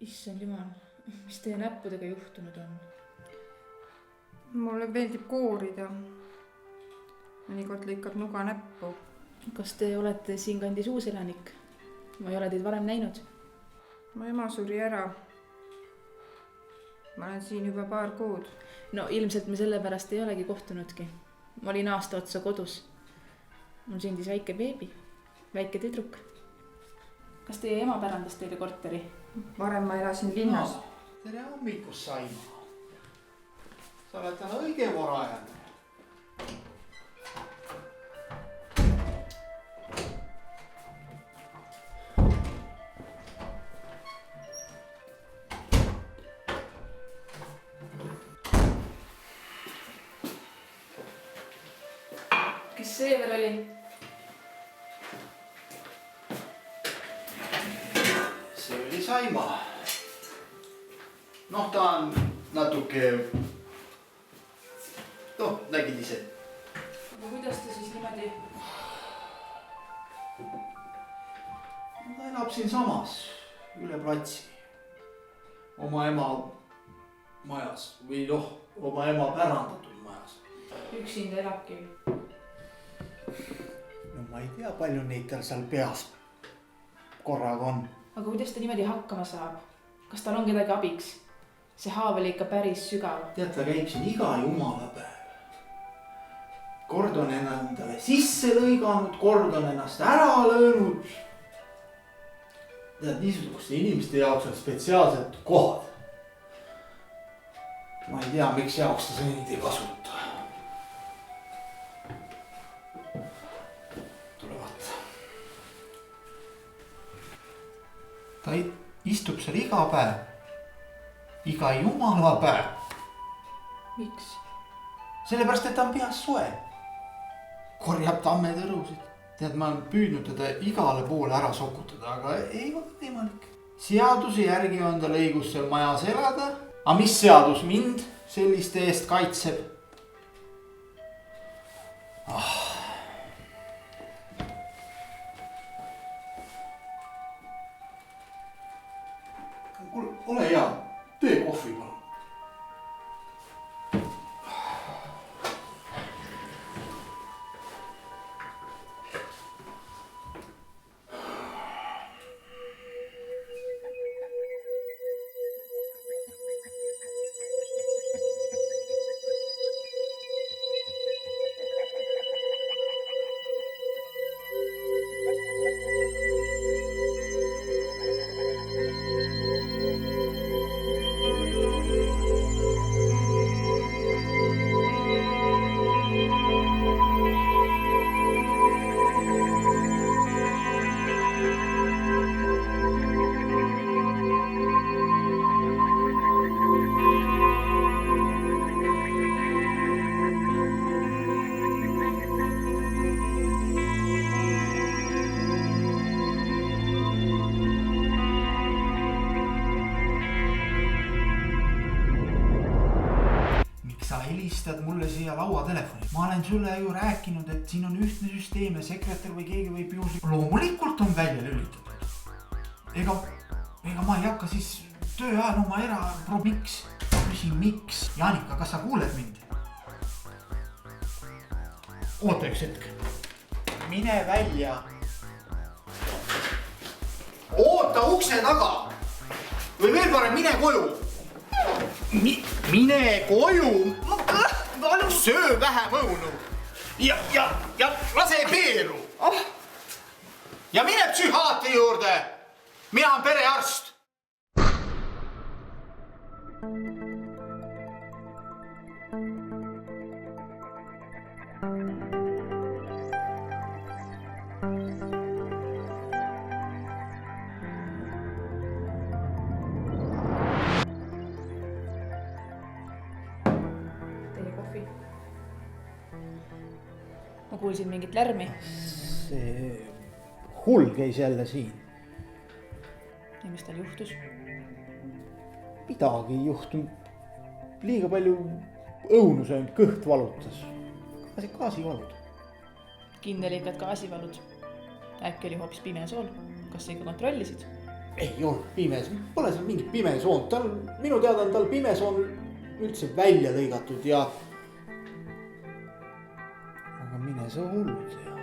Issand jumal, mis teie näppudega juhtunud on? Mulle meeldib koorida. Mõnikord lõikab nuga näppu. Kas te olete siinkandis uus elanik? Ma ei ole teid varem näinud. Mu ema suri ära. Ma olen siin juba paar kuud. No ilmselt me selle pärast ei olegi kohtunudki. Ma olin aasta otsa kodus. Mul sündis väike beebi, väike tüdruk. Kas teie ema pärandas teile korteri? Varem ma elasin linnas. Tere hommikust, Saima. Sa oled täna õige varajane. Kes see veel oli? See oli Saima. Noh, ta on natuke... Noh, nägid ise. Aga kuidas ta siis niimoodi? Ta elab siin samas, üle platsi. Oma ema majas või noh, oma ema pärandatud majas. Üksinda elabki. No ma ei tea, palju neid tal seal peas korraga on. Aga kuidas ta niimoodi hakkama saab? Kas tal on kedagi abiks? See haav oli ikka päris sügav. Tead, ta käib siin iga jumala päev. Kord on endale sisse lõiganud, kord on ennast ära löönud. Tead, niisuguste inimeste jaoks on spetsiaalsed kohad. Ma ei tea, miks jaoks ta neid ei kasuta. Tule vaata. Ta istub seal iga päev. Iga jumala päev. Miks? Sellepärast, et ta on peas soe. Korjab tammetõrusid. Tead, ma olen püüdnud teda igale poole ära sokutada, aga ei ole võimalik. Seaduse järgi on tal õigus seal majas elada. Aga mis seadus mind selliste eest kaitseb? Ole hea, tee kohvi palun. helistad mulle siia lauatelefoni. Ma olen sulle ju rääkinud, et siin on ühtne süsteem ja sekretär või keegi võib juhuslikult. Loomulikult on välja lülitatud. Ega ma ei hakka siis töö ajal oma miks? Küsin miks? Jaanika, kas sa kuuled mind? Oota üks hetk. Mine välja. Oota ukse taga. Või veel parem, mine koju. Mine koju. Söö vähem õunu. Ja lase peeru. Ja mine psühhiaatri juurde. Mina olen perearst. Ma kuulsin mingit lärmi. See hull käis jälle siin. Ja mis tal juhtus? Midagi ei juhtunud. Liiga palju õunu söönud, kõht valutas. Gaasivalud. Kindel ikka, et gaasivalud. Äkki oli hoopis pimesool. Kas sa ikka kontrollisid? Ei olnud pimes, pole seal mingit pimesoon. Minu teada on tal pimesoon üldse välja lõigatud ja... Aga mine sa hullud ja...